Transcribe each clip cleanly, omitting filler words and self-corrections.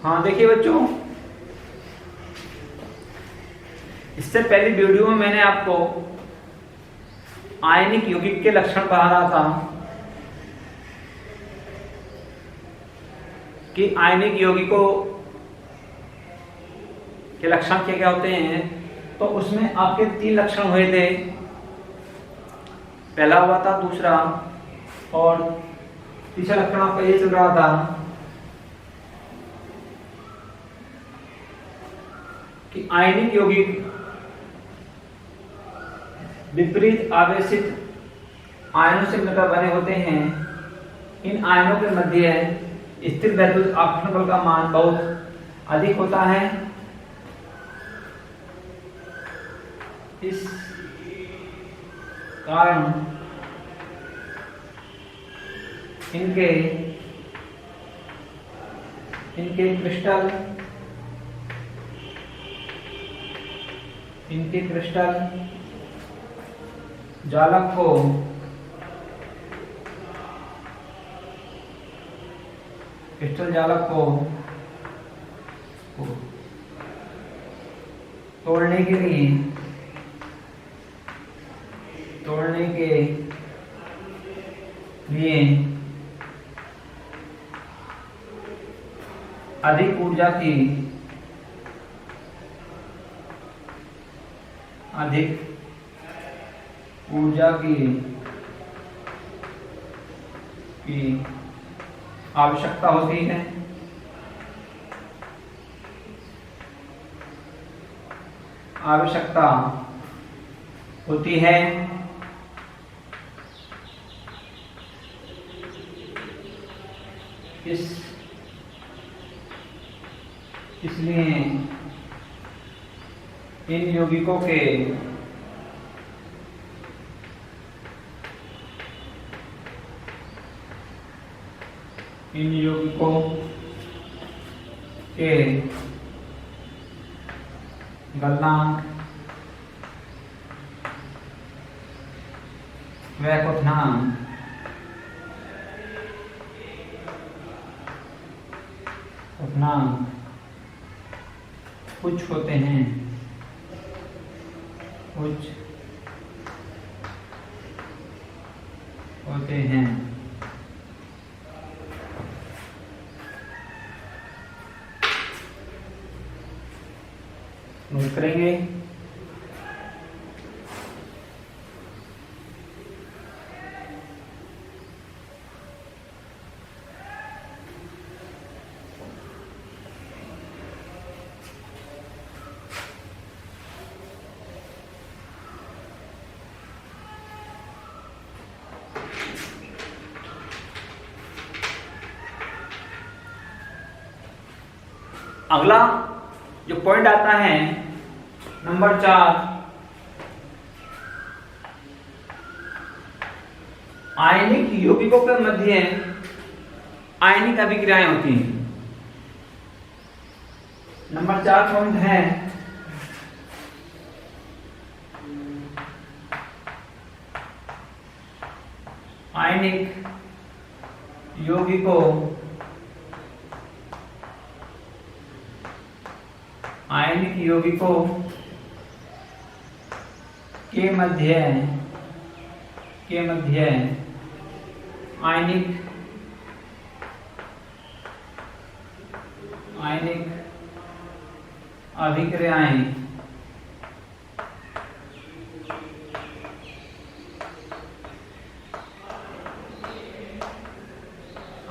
हाँ देखिए बच्चों, इससे पहली वीडियो में मैंने आपको आयनिक यौगिक के लक्षण पढ़ा रहा था कि आयनिक यौगिकों के लक्षण क्या क्या होते हैं। तो उसमें आपके 3 लक्षण हुए थे, पहला हुआ था, दूसरा और तीसरा लक्षण आपका ये चल रहा था कि आयनिक यौगिक विपरीत आवेशित आयनों से मिलकर बने होते हैं। इन आयनों के मध्य स्थिर वैद्युत आकर्षण बल का मान बहुत अधिक होता है। इस कारण इनके क्रिस्टल जालक को तोड़ने के लिए अधिक ऊर्जा की आवश्यकता होती है। इसलिए इन यौगिकों के गलनांक व क्वथनांक कुछ होते हैं। नोट करेंगे। अगला जो पॉइंट आता है नंबर 4, आयनिक यौगिकों के मध्य आयनिक अभिक्रियाएं होती हैं। नंबर 4 पॉइंट है आयनिक यौगिकों के मध्य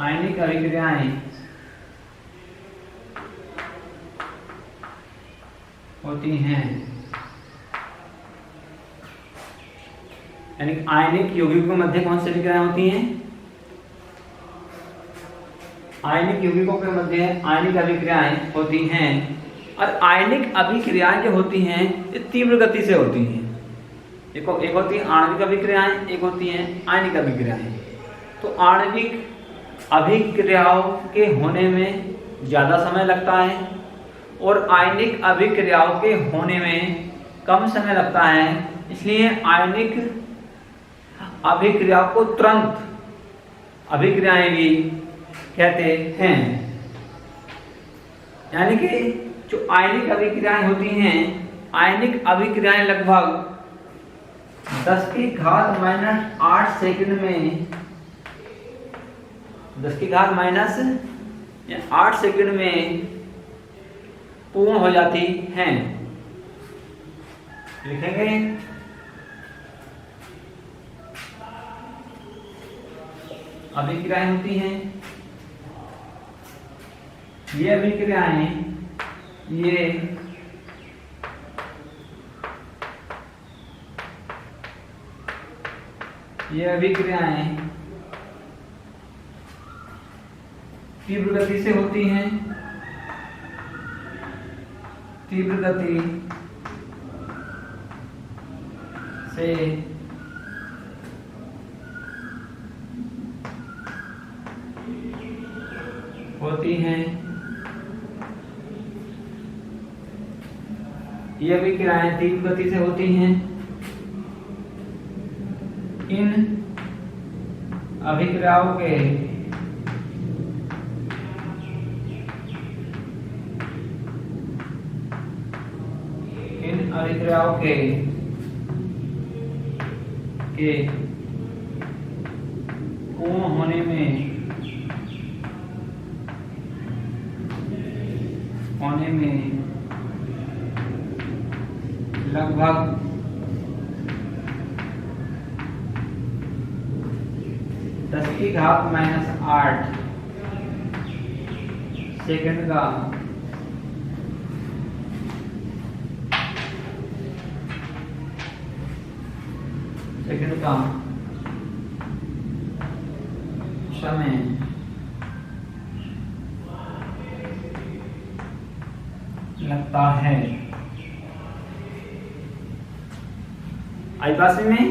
आयनिक अभिक्रियाएं होती हैं। यानी आयनिक यौगिकों के मध्य कौन सी अभिक्रियाएं होती हैं? आयनिक यौगिकों के मध्य आयनिक अभिक्रियाएं होती हैं। और आयनिक अभिक्रियाएं जो होती हैं ये तीव्र गति से होती हैं। एक होती है आणविक अभिक्रियाएं, एक होती हैं आयनिक अभिक्रियाएं। तो आणविक अभिक्रियाओं के होने में ज्यादा समय लगता है और आयनिक अभिक्रियाओं के होने में कम समय लगता है। इसलिए आयनिक अभिक्रियाओं को तुरंत अभिक्रियाएं भी कहते हैं। यानी कि जो आयनिक अभिक्रियाएं होती हैं, आयनिक अभिक्रियाएं लगभग 10⁻⁻8 सेकंड में 10⁻⁻8 सेकंड में पूर्ण हो जाती हैं। लिखेंगे अभिक्रियाएं होती हैं, ये अभिक्रियाएं ये अभिक्रियाएं तीव्र गति से होती हैं, तीव्र गति से होती हैं। ये अभिक्रियाएं तीव्र गति से होती हैं। इन अभिक्रियाओं के पूर्ण होने में लगभग 10⁻⁻8 सेकंड का समय लगता है। आई बात में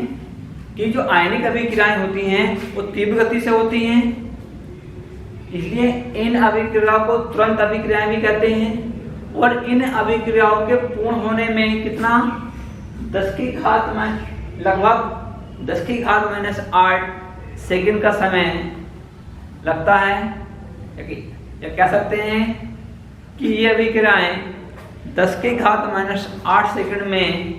कि जो आयनिक अभिक्रियाएं होती हैं वो तीव्र गति से होती हैं, इसलिए इन अभिक्रियाओं को तुरंत अभिक्रियाएं भी कहते हैं। और इन अभिक्रियाओं के पूर्ण होने में कितना लगभग 10⁻⁸ सेकंड का समय लगता है। या कह सकते हैं कि ये अभिक्रियाएं 10⁻⁸ सेकंड में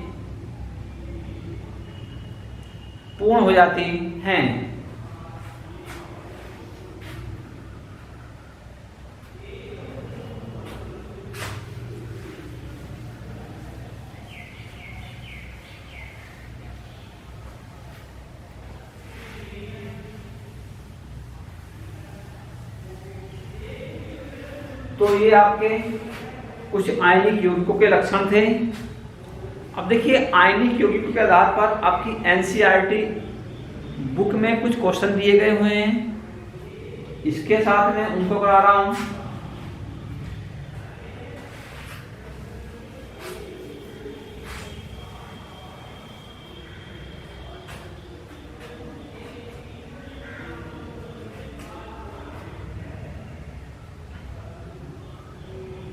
पूर्ण हो जाती हैं। तो ये आपके कुछ आयनिक यौगिकों के लक्षण थे। अब देखिए आयनिक यौगिकों के आधार पर आपकी एनसीईआरटी बुक में कुछ क्वेश्चन दिए गए हुए हैं, इसके साथ में उनको करा रहा हूं।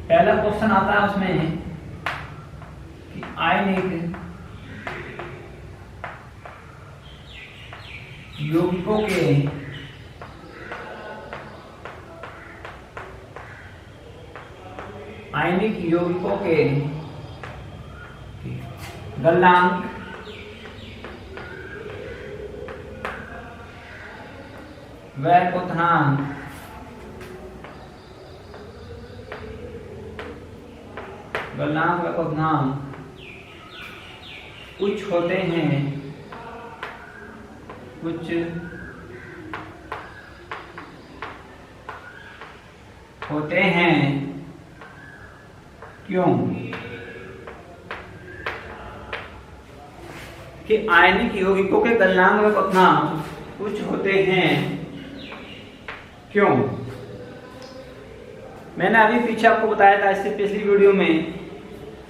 पहला क्वेश्चन आता है उसमें कि आयनिक यौगिकों के गलनांक व क्वथनांक कुछ होते हैं क्यों? कि आयनिक यौगिकों के गलनांक व क्वथनांक कुछ होते हैं क्यों? मैंने अभी पीछे आपको बताया था इससे पिछली वीडियो में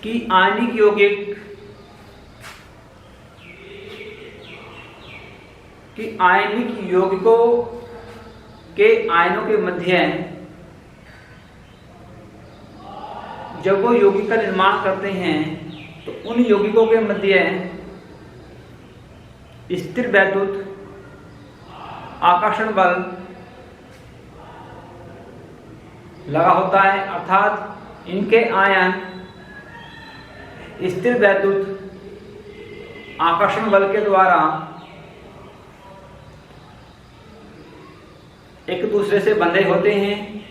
कि आयनिक यौगिकों के आयनों के मध्य जब वो यौगिक का निर्माण करते हैं तो उन यौगिकों के मध्य स्थिर वैद्युत आकर्षण बल लगा होता है, अर्थात इनके आयन स्थिर वैद्युत आकर्षण बल के द्वारा एक दूसरे से बंधे होते हैं,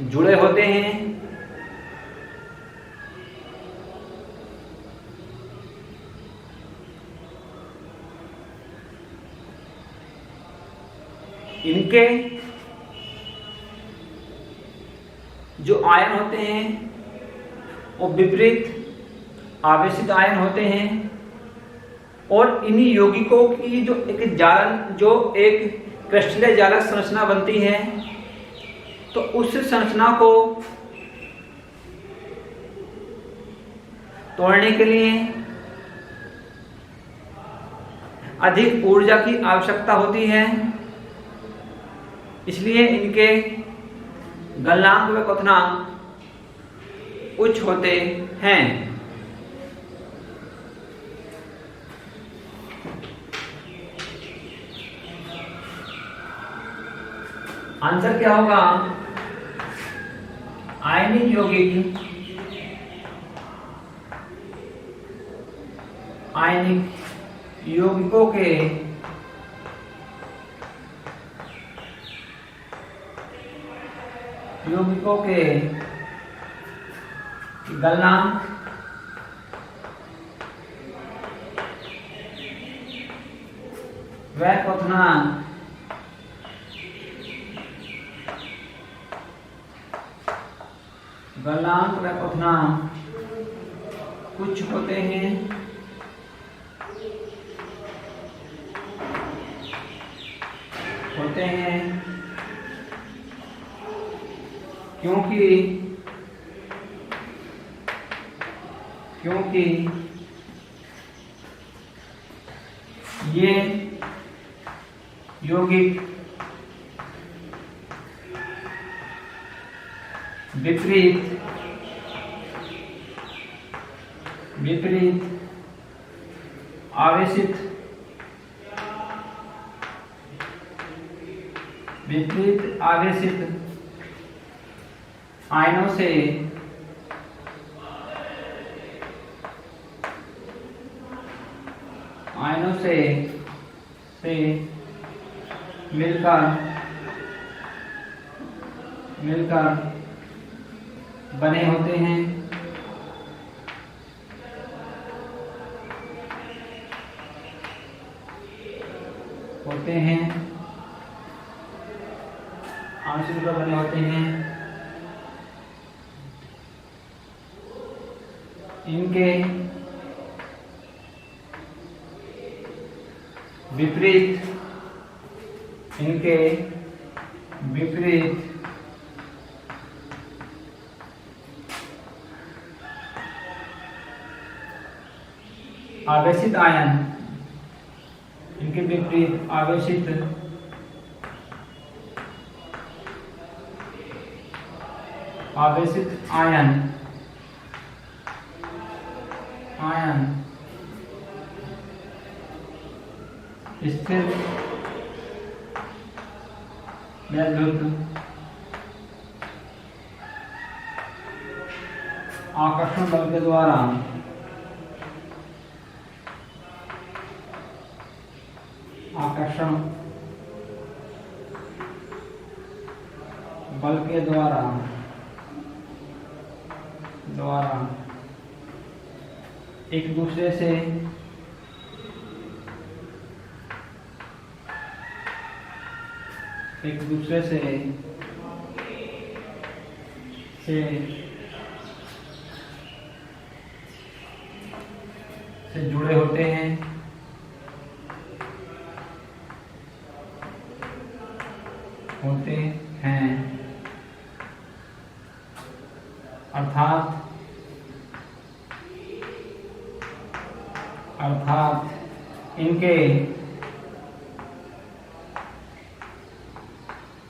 जुड़े होते हैं। इनके जो आयन होते हैं वो विपरीत आवेशित आयन होते हैं और इन्हीं यौगिकों की जो एक क्रिस्टलीय जालक संरचना बनती है, तो उस संरचना को तोड़ने के लिए अधिक ऊर्जा की आवश्यकता होती है। इसलिए इनके गलनांक व क्वथनांक उच्च होते हैं। आंसर क्या होगा? आयनिक यौगिकों के गलनांक व क्वथनांक कुछ होते हैं। क्योंकि ये यौगिक विपरीत आवेशित आयनों से मिलकर बने होते हैं। आंशिक रूप बने होते हैं। इनके विपरीत आवेशित आयन, इनके विपरीत आवेशित आयन स्थिर वैद्युत आकर्षण बल के द्वारा एक दूसरे से जुड़े होते हैं। अर्थात इनके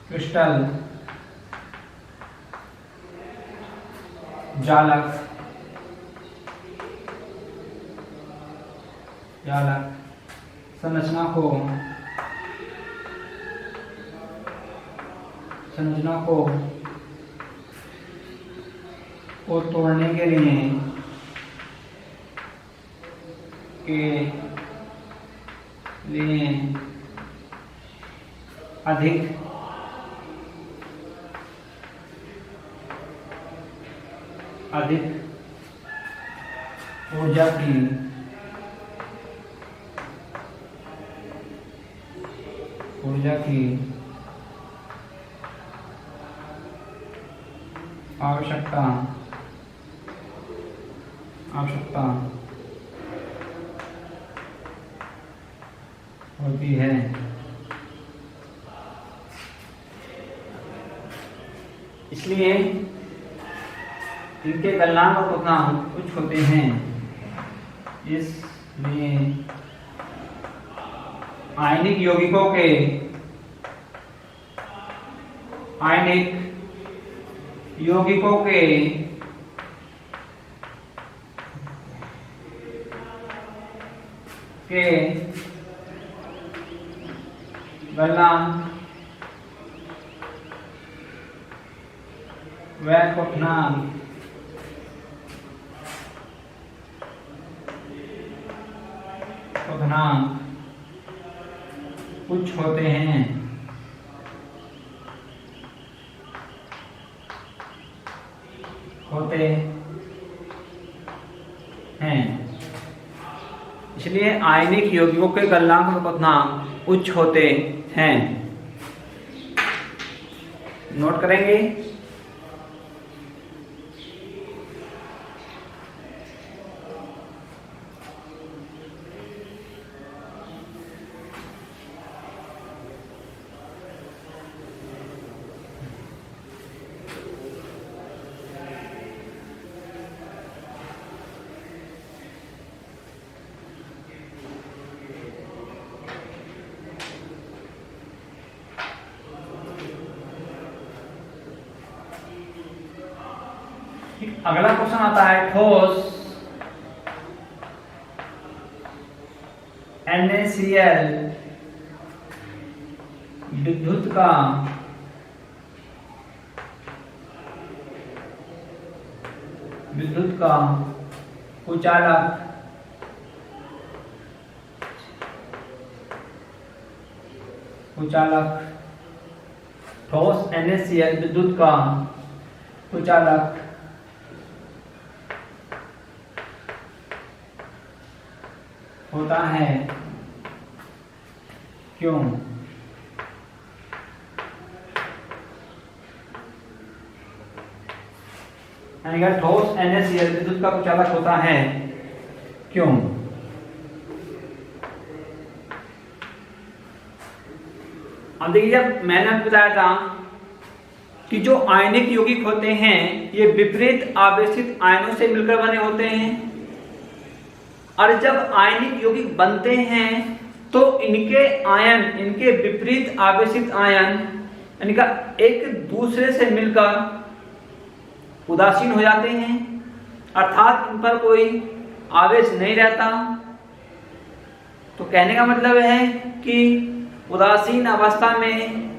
क्रिस्टल जालक संरचना को को तोड़ने के लिए अधिक ऊर्जा की आवश्यकता होती है। इसलिए इनके गलनांक और क्वथनांक कुछ होते हैं। इसलिए आयनिक यौगिकों के गलनांक व क्वथनांक कुछ होते हैं। इसलिए आयनिक यौगिकों के गलनांक और क्वथनांक उच्च होते हैं। नोट करेंगे। अगला क्वेश्चन आता है ठोस NaCl विद्युत का कुचालक ठोस NaCl विद्युत का कुचालक होता है। क्यों? यानी ठोस NaCl विद्युत का कुचालक होता है। क्यों? अब देखिए, जब मैंने आपको बताया था कि जो आयनिक यौगिक होते हैं ये विपरीत आवेशित आयनों से मिलकर बने होते हैं, और जब आयनिक यौगिक बनते हैं तो इनके विपरीत आवेशित आयन इनका एक दूसरे से मिलकर उदासीन हो जाते हैं, अर्थात इन पर कोई आवेश नहीं रहता। तो कहने का मतलब है कि उदासीन अवस्था में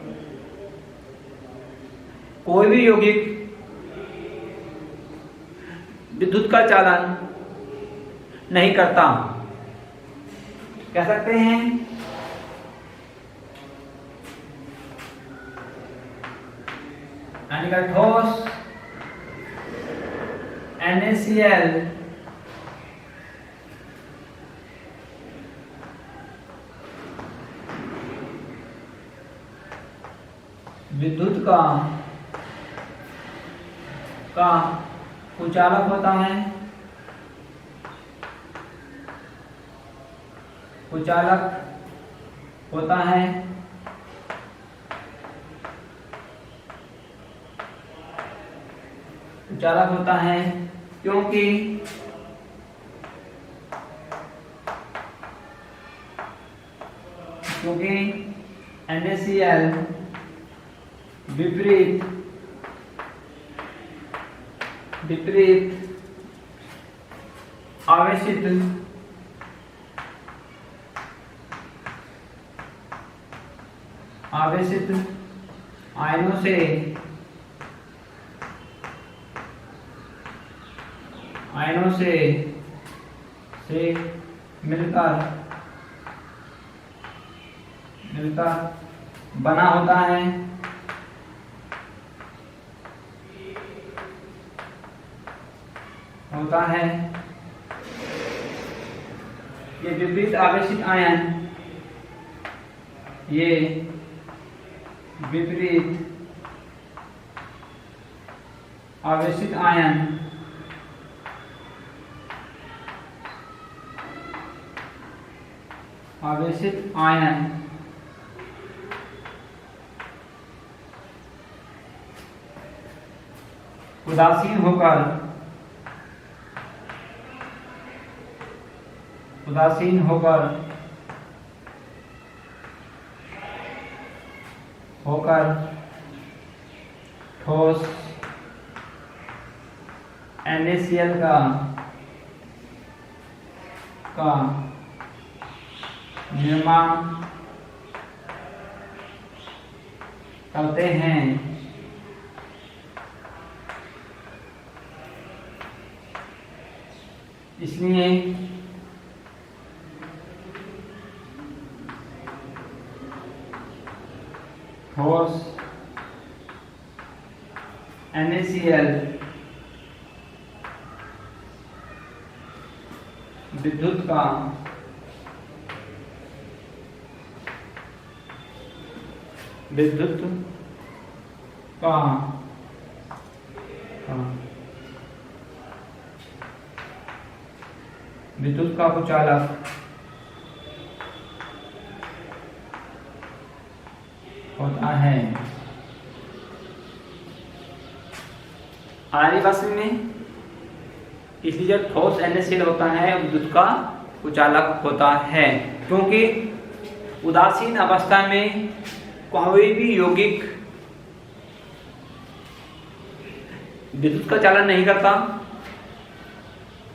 कोई भी यौगिक विद्युत का चालन नहीं करता। कह सकते हैं यानी कि ठोस NaCl विद्युत का कुचालक होता है। कुचालक होता है क्योंकि NaCl विपरीत आवेशित आयनों से आयनों से मिलकर बना होता है। ये विपरीत आवेशित आयन, ये विपरीत आवेशित आयन उदासीन होकर ठोस NaCl का निर्माण करते हैं। इसलिए ठोस NaCl विद्युत का कुचालक होता है। आयनीय वाष्प में इसलिए जब ठोस NaCl होता है विद्युत का कुचालक होता है, क्योंकि उदासीन अवस्था में कोई भी यौगिक विद्युत का चालन नहीं करता,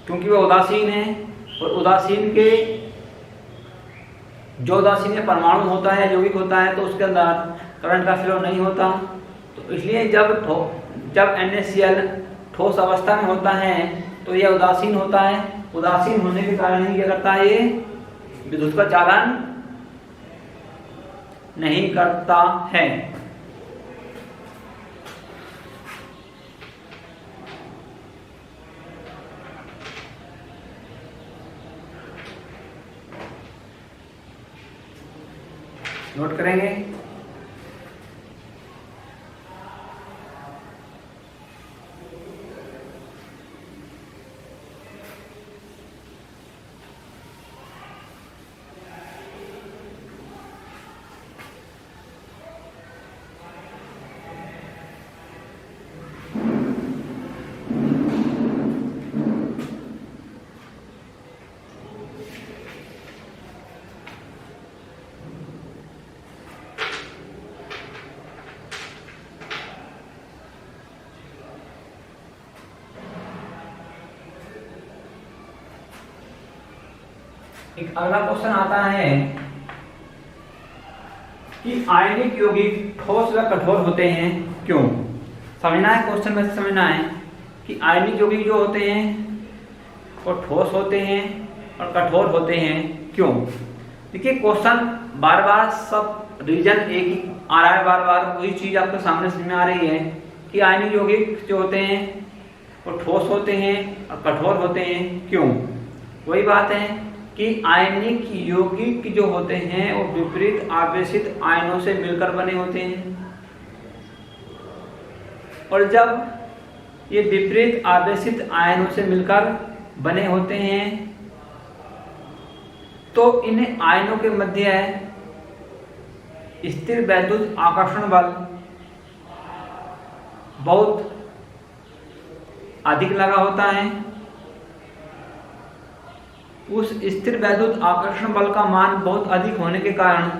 क्योंकि वह उदासीन है। और उदासीन परमाणु होता है, यौगिक होता है, तो उसके अंदर करंट का फ्लो नहीं होता। तो इसलिए जब NaCl ठोस अवस्था में होता है तो यह उदासीन होता है। उदासीन होने के कारण ही क्या करता है, ये विद्युत का चालन नहीं करता है। नोट करेंगे। एक अगला क्वेश्चन आता है कि आयनिक यौगिक ठोस व कठोर होते हैं क्यों। समझना है, क्वेश्चन में समझना है कि आयनिक यौगिक जो होते हैं वो ठोस होते हैं और कठोर होते हैं क्यों। देखिए क्वेश्चन बार बार सब रीजन एक ही आ रहा है, बार बार वही चीज आपके सामने समझ में आ रही है कि आयनिक यौगिक जो होते हैं वो ठोस होते हैं और कठोर होते हैं क्यों। वही बात है कि आयनिक यौगिक जो होते हैं वो विपरीत आवेशित आयनों से मिलकर बने होते हैं, और जब ये विपरीत आवेशित आयनों से मिलकर बने होते हैं तो इन आयनों के मध्य स्थिर वैद्युत आकर्षण बल बहुत अधिक लगा होता है। उस स्थिर वैद्युत आकर्षण बल का मान बहुत अधिक होने के कारण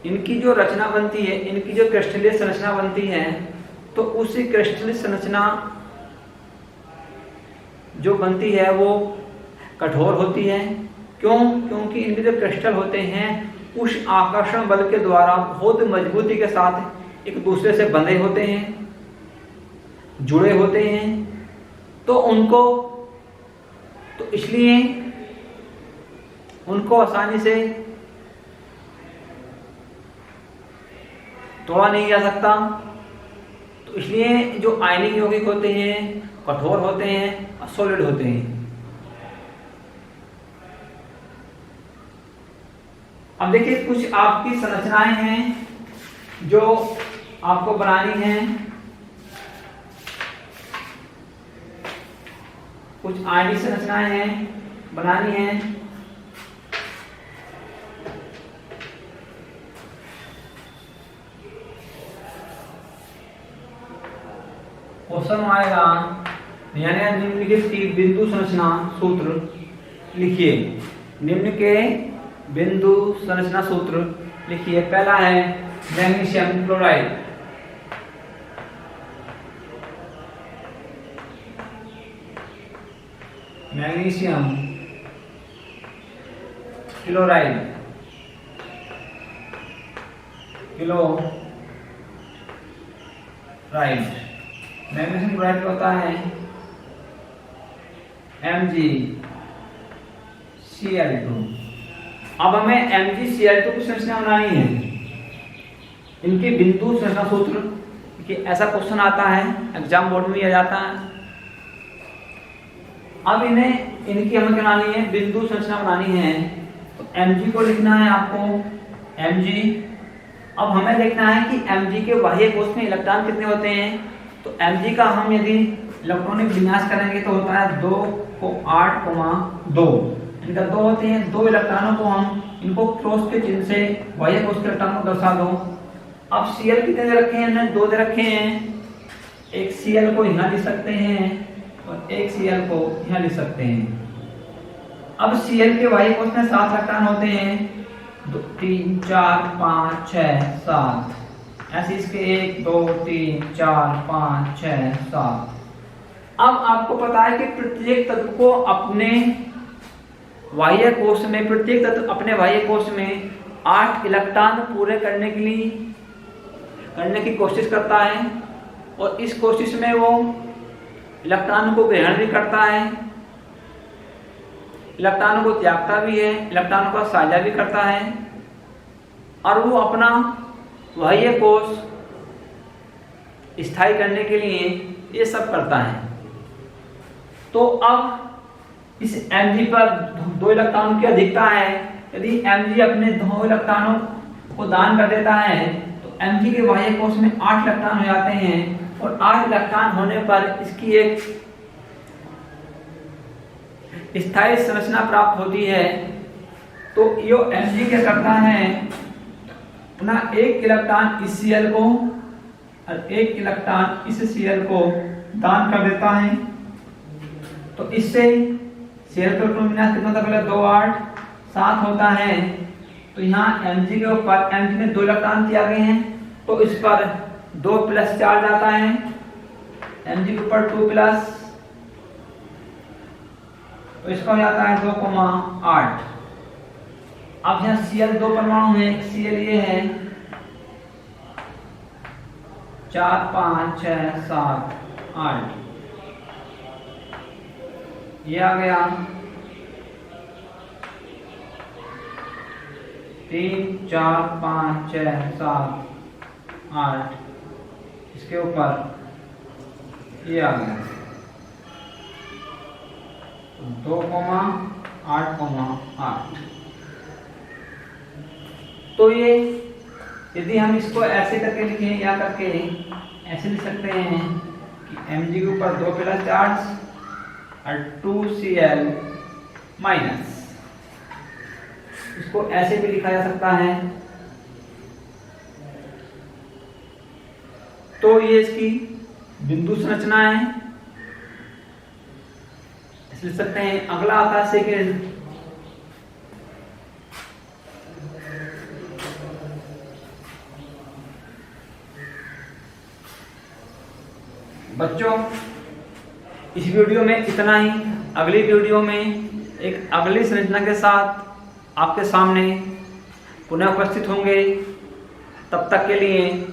इनकी जो रचना बनती है, इनकी जो क्रिस्टलीय संरचना बनती है, तो उसी क्रिस्टलीय संरचना जो बनती है वो कठोर होती है। क्यों? क्योंकि इनके जो क्रिस्टल होते हैं उस आकर्षण बल के द्वारा बहुत मजबूती के साथ एक दूसरे से बंधे होते हैं, जुड़े होते हैं, तो इसलिए उनको आसानी से तोड़ा नहीं जा सकता। तो इसलिए जो आयनिक यौगिक होते हैं कठोर होते हैं और सॉलिड होते हैं। अब देखिए कुछ आपकी संरचनाएं हैं जो आपको बनानी है। कुछ आयनिक संरचनाएं हैं बनानी है। क्वेश्चन आएगा यानी निम्नलिखित की बिंदु संरचना सूत्र लिखिए। निम्न के बिंदु संरचना सूत्र लिखिए। पहला है magnesium chloride. Magnesium chloride magnesium chloride क्या होता है? MgCl2। अब हमें MgCl2 की संरचना बनानी है। इनके बिंदु संरचना सूत्र कि ऐसा क्वेश्चन आता है एग्जाम बोर्ड में आ जाता है। अब इनकी हमें बनानी है बिंदु संरचना बनानी है। तो Mg को लिखना है आपको Mg। अब हमें देखना है कि Mg के बाह्य कोश में इलेक्ट्रॉन कितने होते हैं। तो Mg का हम यदि इलेक्ट्रॉनिक विन्यास करेंगे तो होता है 2 को 8,2। इनका 2 होते हैं। 2 इलेक्ट्रॉनों को हम इनको क्रॉस के चिन्ह से बाह्य कोश के इलेक्ट्रॉन को दर्शा दो। अब Cl कितने दे रखे हैं? हमने 2 दे रखे हैं। एक Cl को यहाँ लिख सकते हैं और एक Cl को यहाँ लिख सकते हैं। अब Cl के बाह्य कोश में 7 इलेक्ट्रॉन होते हैं। 2 3 4 5 6 7। ऐसे इसके 1 2 3 4 5 6 7। अब आपको पता है कि प्रत्येक तत्व को अपने बाह्य कोश में में 8 इलेक्ट्रॉन पूरे करने की कोशिश करता है और इस कोशिश में वो इलेक्ट्रॉन को ग्रहण भी करता है, इलेक्ट्रॉन को त्यागता भी है, इलेक्ट्रॉन का साझा भी करता है और वो अपना बाह्य कोश स्थायी करने के लिए ये सब करता है। तो अब इस Mg पर 2 इलेक्ट्रॉनों की अधिकता है। यदि Mg अपने 2 इलेक्ट्रॉनों को दान कर देता है तो Mg के बाह्य कोश में 8 इलेक्ट्रॉन हो जाते हैं और 8 इलेक्ट्रॉन होने पर इसकी एक स्थायी संरचना प्राप्त होती है। तो यो Mg क्या करता है? अपना 1 इलेक्ट्रॉन इस Cl को और 1 इलेक्ट्रॉन इस Cl को दान कर देता है। तो इससे Cl का विन्यास कितना था? पहले 2 8 7 होता है। तो यहाँ Mg के ऊपर Mg ने 2 इलेक्ट्रॉन त्यागे हैं तो इस पर 2 प्लस चार्ज आता है। Mg के ऊपर 2 प्लस, तो इसका हो जाता है 2,8। अब यहाँ Cl 2 परमाणु है। Cl ये है 4 5 6 7 8। ये आ गया 3 4 5 6 7 8। इसके ऊपर ये आ गया 2,8,8। तो ये यदि हम इसको ऐसे करके लिखें या करके ऐसे लिख सकते हैं कि Mg के ऊपर 2 प्लस चार्ज और 2Cl माइनस। इसको ऐसे भी लिखा जा सकता है। तो ये इसकी बिंदु संरचना है, ऐसे लिख सकते हैं। अगला आता है सेकेंड। बच्चों इस वीडियो में इतना ही। अगली वीडियो में एक अगली संरचना के साथ आपके सामने पुनः उपस्थित होंगे। तब तक के लिए